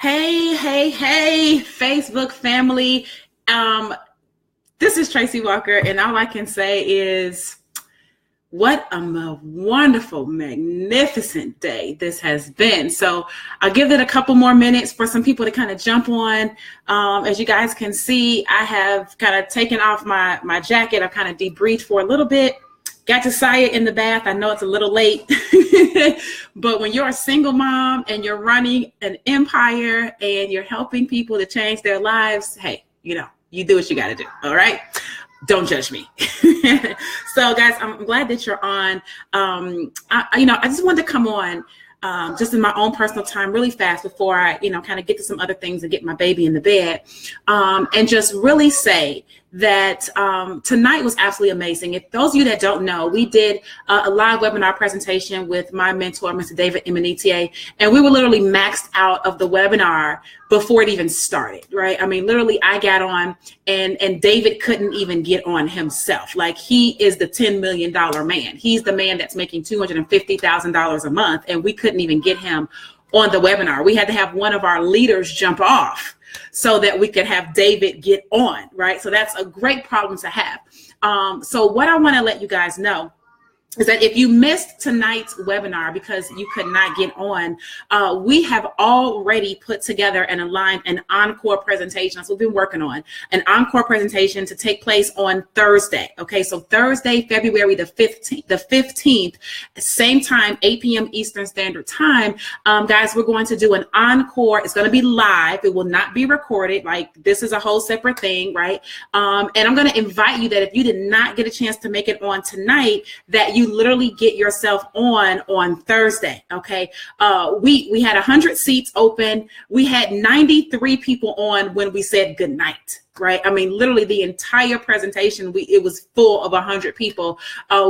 Hey, Facebook family. This is Tracy Walker, and all I can say is what a wonderful, magnificent day this has been. So I'll give it a couple more minutes for some people to kind of jump on. As you guys can see, I have kind of taken off my jacket. I've kind of debriefed for a little bit. Got to Saya in the bath. I know it's a little late, but when you're a single mom and you're running an empire and you're helping people to change their lives, hey, you do what you got to do. All right. Don't judge me. So guys, I'm glad that you're on. I just wanted to come on just in my own personal time really fast before I, kind of get to some other things and get my baby in the bed, and just really say that tonight was absolutely amazing. If those of you that don't know, we did a live webinar presentation with my mentor, Mr. David Emanitier, and we were literally maxed out of the webinar before it even started, right? I mean, literally I got on and David couldn't even get on himself. Like, he is the $10 million man. He's the man that's making $250,000 a month, and we couldn't even get him on the webinar. We had to have one of our leaders jump off so that we could have David get on, right? So that's a great problem to have. So what I want to let you guys know is that if you missed tonight's webinar because you could not get on, we have already put together and aligned an encore presentation. That's what we've been working on, an encore presentation to take place on Thursday. Okay, so Thursday, February the 15th, same time, 8 p.m. Eastern Standard Time. Guys, we're going to do an encore. It's going to be live. It will not be recorded. Like, this is a whole separate thing, right? And I'm going to invite you that if you did not get a chance to make it on tonight, that you literally get yourself on Thursday. Okay. We had 100 seats open. We had 93 people on when we said good night. Right. I mean, literally the entire presentation, it was full of 100 people.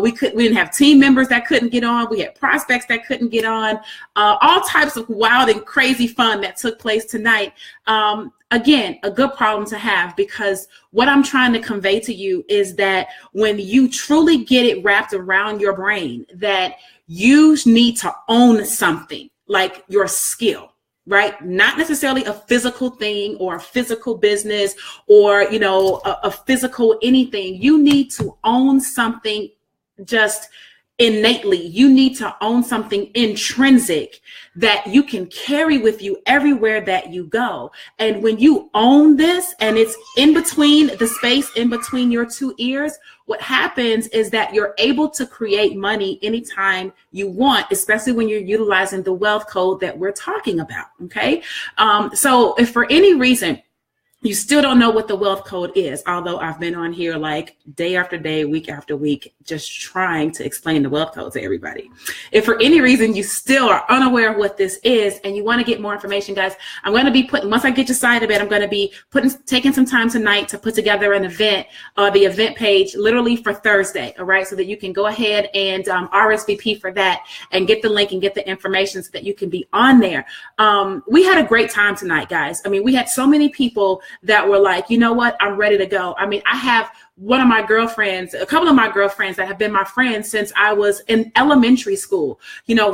We didn't have team members that couldn't get on. We had prospects that couldn't get on. All types of wild and crazy fun that took place tonight. Again, a good problem to have, because what I'm trying to convey to you is that when you truly get it wrapped around your brain that you need to own something, like your skill, right? Not necessarily a physical thing or a physical business or, a physical anything. You need to own something just innately. You need to own something intrinsic that you can carry with you everywhere that you go. And when you own this and it's in between the space in between your two ears, what happens is that you're able to create money anytime you want, especially when you're utilizing the wealth code that we're talking about. Okay. So if for any reason you still don't know what the wealth code is, although I've been on here like day after day, week after week, just trying to explain the wealth code to everybody. If for any reason you still are unaware of what this is and you want to get more information, guys, I'm going to be once I get you side of it, I'm going to be taking some time tonight to put together an event, the event page literally for Thursday. All right. So that you can go ahead and RSVP for that and get the link and get the information so that you can be on there. We had a great time tonight, guys. I mean, we had so many people that were like, you know what, I'm ready to go. I mean, I have a couple of my girlfriends that have been my friends since I was in elementary school,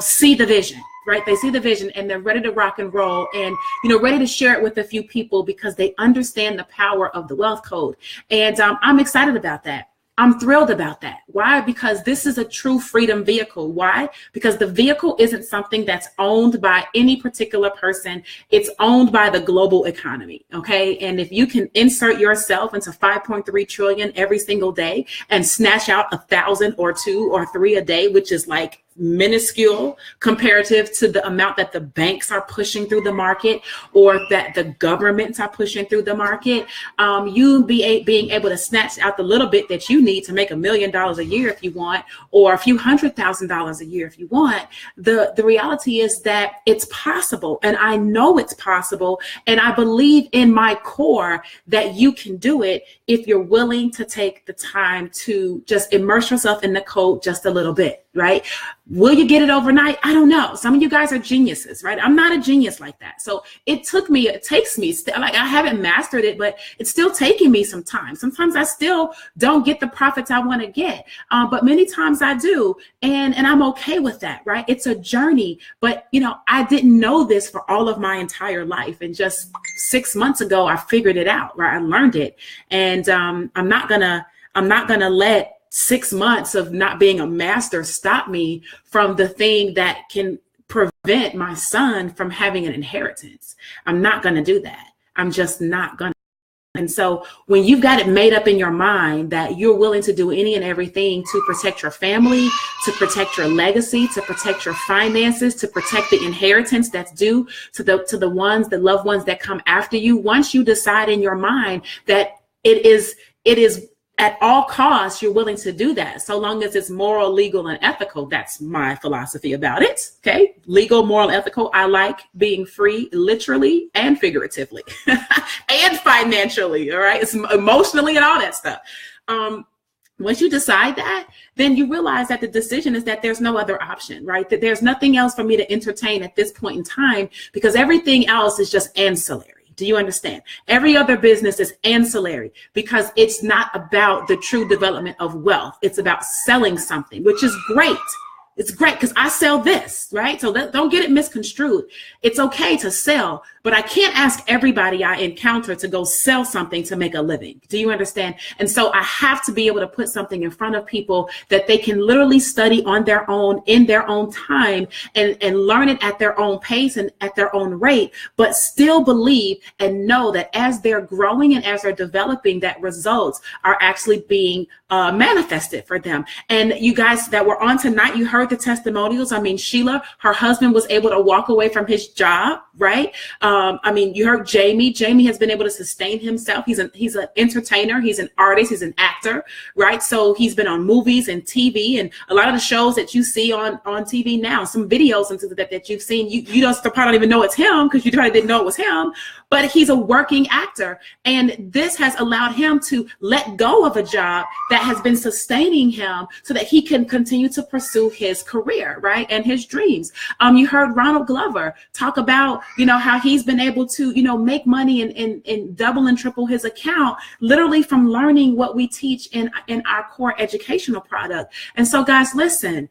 see the vision, right? They see the vision and they're ready to rock and roll and, ready to share it with a few people because they understand the power of the wealth code. And I'm excited about that. I'm thrilled about that. Why? Because this is a true freedom vehicle. Why? Because the vehicle isn't something that's owned by any particular person. It's owned by the global economy. Okay. And if you can insert yourself into 5.3 trillion every single day and snatch out 1,000 or 2 or 3 a day, which is like minuscule comparative to the amount that the banks are pushing through the market or that the governments are pushing through the market, being able to snatch out the little bit that you need to make $1 million a year if you want, or a few $100,000 a year if you want. The reality is that it's possible, and I know it's possible, and I believe in my core that you can do it if you're willing to take the time to just immerse yourself in the code just a little bit. right? Will you get it overnight? I don't know. Some of you guys are geniuses, right? I'm not a genius like that. So it takes me, like I haven't mastered it, but it's still taking me some time. Sometimes I still don't get the profits I want to get, but many times I do. And I'm okay with that, right? It's a journey, but I didn't know this for all of my entire life. And just 6 months ago, I figured it out, right? I learned it. And I'm not gonna let 6 months of not being a master stop me from the thing that can prevent my son from having an inheritance. I'm not going to do that. I'm just not going to. And so when you've got it made up in your mind that you're willing to do any and everything to protect your family, to protect your legacy, to protect your finances, to protect the inheritance that's due to the loved ones that come after you, once you decide in your mind that it is at all costs, you're willing to do that, so long as it's moral, legal, and ethical. That's my philosophy about it. Okay. Legal, moral, ethical. I like being free, literally and figuratively, and financially. All right. It's emotionally and all that stuff. Once you decide that, then you realize that the decision is that there's no other option, right? That there's nothing else for me to entertain at this point in time, because everything else is just ancillary. Do you understand? Every other business is ancillary, because it's not about the true development of wealth. It's about selling something, which is great. It's great because I sell this, right? So don't get it misconstrued. It's okay to sell, but I can't ask everybody I encounter to go sell something to make a living. Do you understand? And so I have to be able to put something in front of people that they can literally study on their own, in their own time, and learn it at their own pace and at their own rate, but still believe and know that as they're growing and as they're developing, that results are actually being manifested for them. And you guys that were on tonight, you heard the testimonials. I mean, Sheila, her husband was able to walk away from his job, right? I mean, you heard Jamie. Jamie has been able to sustain himself. He's an entertainer. He's an artist. He's an actor, right? So he's been on movies and TV, and a lot of the shows that you see on TV now, some videos and that you've seen, you probably don't even know it's him because you probably didn't know it was him, but he's a working actor. And this has allowed him to let go of a job that has been sustaining him so that he can continue to pursue his career, right? And his dreams. You heard Ronald Glover talk about, how he's been able to, make money and double and triple his account, literally from learning what we teach in our core educational product. And so guys, listen,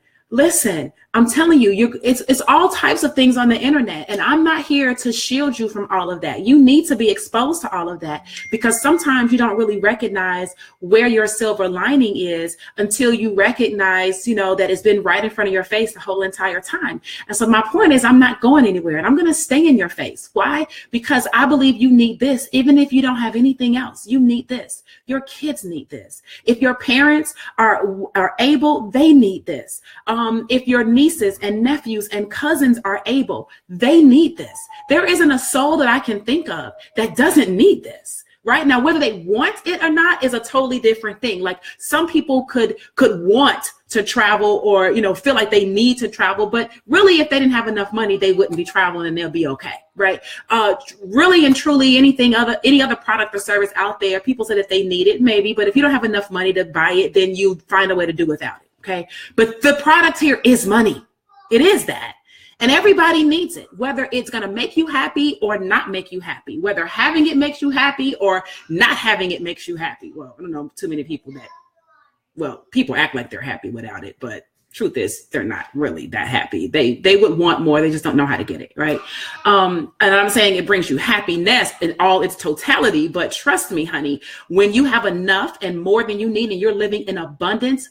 I'm telling you, it's all types of things on the internet, and I'm not here to shield you from all of that. You need to be exposed to all of that, because sometimes you don't really recognize where your silver lining is until you recognize, that it's been right in front of your face the whole entire time. And so my point is, I'm not going anywhere, and I'm going to stay in your face. Why? Because I believe you need this. Even if you don't have anything else, you need this. Your kids need this. If your parents are able, they need this. If your nieces and nephews and cousins are able, they need this. There isn't a soul that I can think of that doesn't need this. Right now, whether they want it or not is a totally different thing. Like, some people could want to travel or, feel like they need to travel, but really, if they didn't have enough money, they wouldn't be traveling and they'll be okay. Right. Really and truly, any other product or service out there, people say that they need it, maybe, but if you don't have enough money to buy it, then you find a way to do without it. Okay. But the product here is money. It is that. And everybody needs it, whether it's going to make you happy or not make you happy, whether having it makes you happy or not having it makes you happy. Well, I don't know too many people people act like they're happy without it, but truth is they're not really that happy. They would want more. They just don't know how to get it. Right. And I'm saying it brings you happiness in all its totality. But trust me, honey, when you have enough and more than you need, and you're living in abundance,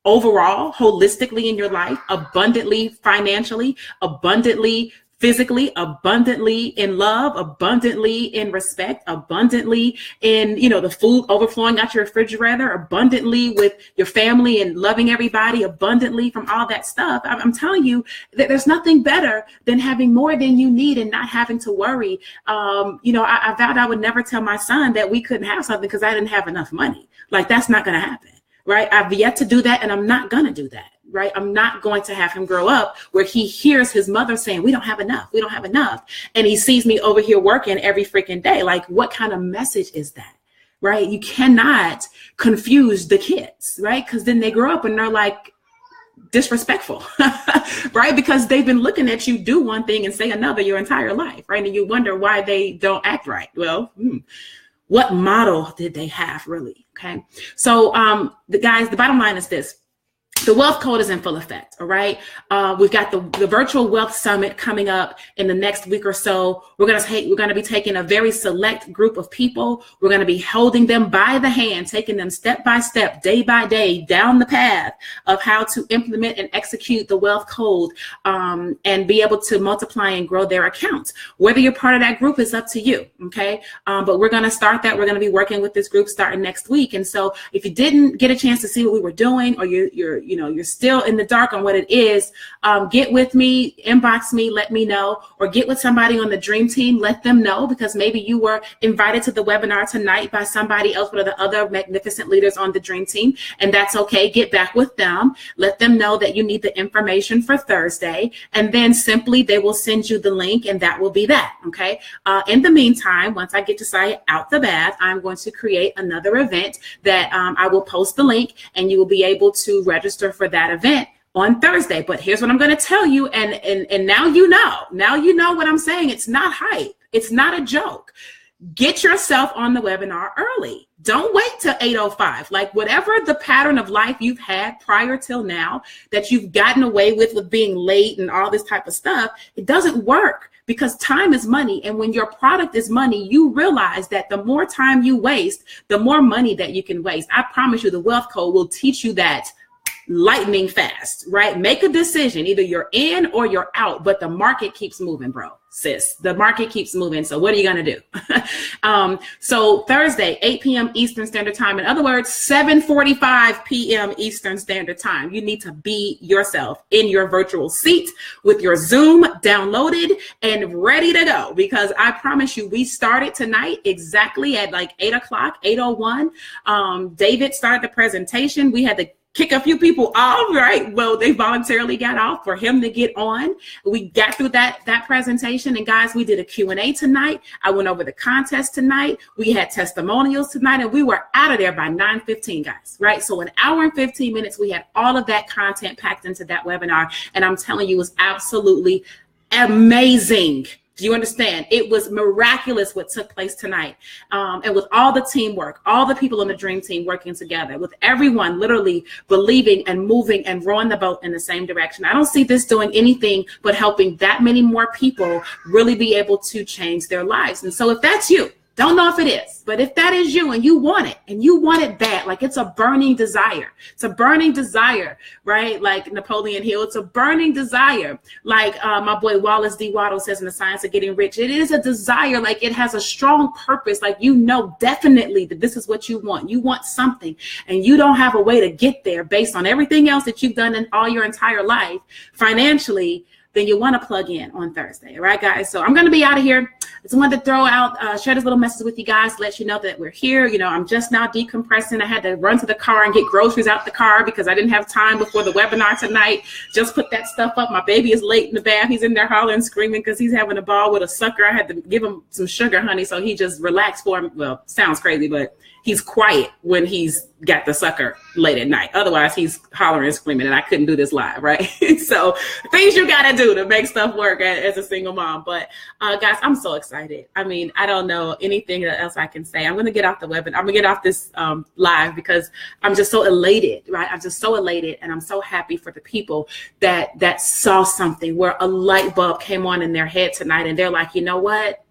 overall, holistically in your life, abundantly financially, abundantly physically, abundantly in love, abundantly in respect, abundantly in, the food overflowing out your refrigerator, abundantly with your family and loving everybody, abundantly from all that stuff. I'm telling you that there's nothing better than having more than you need and not having to worry. I vowed I would never tell my son that we couldn't have something because I didn't have enough money. Like, that's not going to happen. Right. I've yet to do that, and I'm not going to do that. Right. I'm not going to have him grow up where he hears his mother saying, we don't have enough. We don't have enough. And he sees me over here working every freaking day. Like, what kind of message is that? Right. You cannot confuse the kids. Right. Because then they grow up and they're like, disrespectful, right? Because they've been looking at you do one thing and say another your entire life, right? And you wonder why they don't act right. Well, what model did they have, really? Okay. So the bottom line is this. The wealth code is in full effect. All right. We've got the virtual wealth summit coming up in the next week or so. We're going to be taking a very select group of people. We're going to be holding them by the hand, taking them step by step, day by day, down the path of how to implement and execute the wealth code, and be able to multiply and grow their accounts. Whether you're part of that group is up to you. Okay. But we're going to start that. We're going to be working with this group starting next week. And so if you didn't get a chance to see what we were doing, or you're still in the dark on what it is, get with me, inbox me, let me know, or get with somebody on the dream team, let them know, because maybe you were invited to the webinar tonight by somebody else, one of the other magnificent leaders on the dream team, and that's okay. Get back with them, let them know that you need the information for Thursday, and then simply they will send you the link, and that will be that. Okay. In the meantime, once I get to say out the bath, I'm going to create another event that I will post the link, and you will be able to register for that event on Thursday. But here's what I'm going to tell you, and now you know what I'm saying. It's not hype. It's not a joke. Get yourself on the webinar early. Don't wait till 8:05. Like, whatever the pattern of life you've had prior till now that you've gotten away with being late and all this type of stuff, it doesn't work, because time is money. And when your product is money, you realize that the more time you waste, the more money that you can waste. I promise you, the wealth code will teach you that lightning fast, right? Make a decision. Either you're in or you're out, but the market keeps moving, bro, sis. The market keeps moving. So what are you going to do? So Thursday, 8 p.m. Eastern Standard Time. In other words, 7:45 p.m. Eastern Standard Time. You need to be yourself in your virtual seat with your Zoom downloaded and ready to go, because I promise you, we started tonight exactly at like 8 o'clock, 8:01. David started the presentation. We had to kick a few people off, right? Well, they voluntarily got off for him to get on. We got through that presentation. And guys, we did a Q&A tonight. I went over the contest tonight. We had testimonials tonight, and we were out of there by 9:15, guys, right? So an hour and 15 minutes, we had all of that content packed into that webinar. And I'm telling you, it was absolutely amazing. Do you understand? It was miraculous what took place tonight. And with all the teamwork, all the people on the dream team working together, with everyone literally believing and moving and rowing the boat in the same direction. I don't see this doing anything but helping that many more people really be able to change their lives. And so if that's you, don't know if it is, but if that is you and you want it, and you want it bad, like it's a burning desire. It's a burning desire, right? Like Napoleon Hill, it's a burning desire. Like my boy Wallace D. Waddle says in The Science of Getting Rich, it is a desire. Like, it has a strong purpose. Like, you know definitely that this is what you want. You want something, and you don't have a way to get there based on everything else that you've done in all your entire life financially. Then you want to plug in on Thursday. All right, guys. So I'm going to be out of here. I just wanted to throw out, share this little message with you guys, let you know that we're here. You know, I'm just now decompressing. I had to run to the car and get groceries out the car because I didn't have time before the webinar tonight. Just put that stuff up. My baby is late in the bath. He's in there hollering, screaming because he's having a ball with a sucker. I had to give him some sugar honey, so he just relaxed for him. Well, sounds crazy, but he's quiet when he's got the sucker late at night. Otherwise, he's hollering and screaming, and I couldn't do this live, right? So things you got to do to make stuff work as a single mom. But guys, I'm so excited. I mean, I don't know anything else I can say. I'm going to get off the web, and I'm going to get off this live because I'm just so elated, right? I'm just so elated, and I'm so happy for the people that saw something where a light bulb came on in their head tonight, and they're like, you know what?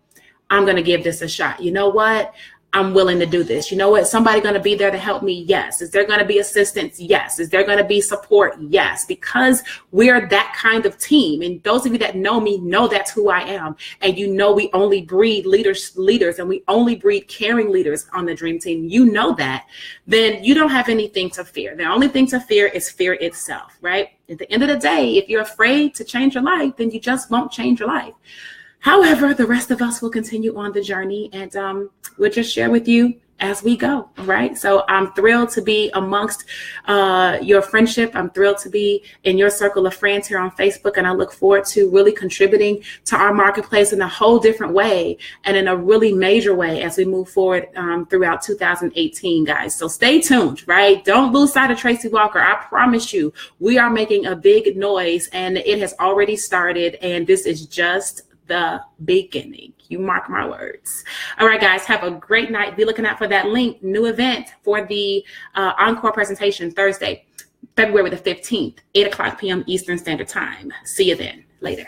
I'm going to give this a shot. You know what? I'm willing to do this. You know what? Somebody going to be there to help me? Yes. Is there going to be assistance? Yes. Is there going to be support? Yes. Because we're that kind of team. And those of you that know me know that's who I am. And you know we only breed leaders, and we only breed caring leaders on the dream team. You know that. Then you don't have anything to fear. The only thing to fear is fear itself, right? At the end of the day, if you're afraid to change your life, then you just won't change your life. However, the rest of us will continue on the journey, and we'll just share with you as we go, right? So I'm thrilled to be amongst your friendship. I'm thrilled to be in your circle of friends here on Facebook, and I look forward to really contributing to our marketplace in a whole different way and in a really major way as we move forward throughout 2018, guys. So stay tuned, right? Don't lose sight of Tracy Walker. I promise you, we are making a big noise, and it has already started, and this is just the beginning. You mark my words. All right, guys, have a great night. Be looking out for that link, new event for the ENCORE presentation Thursday, February the 15th, 8 o'clock p.m. Eastern Standard Time. See you then. Later.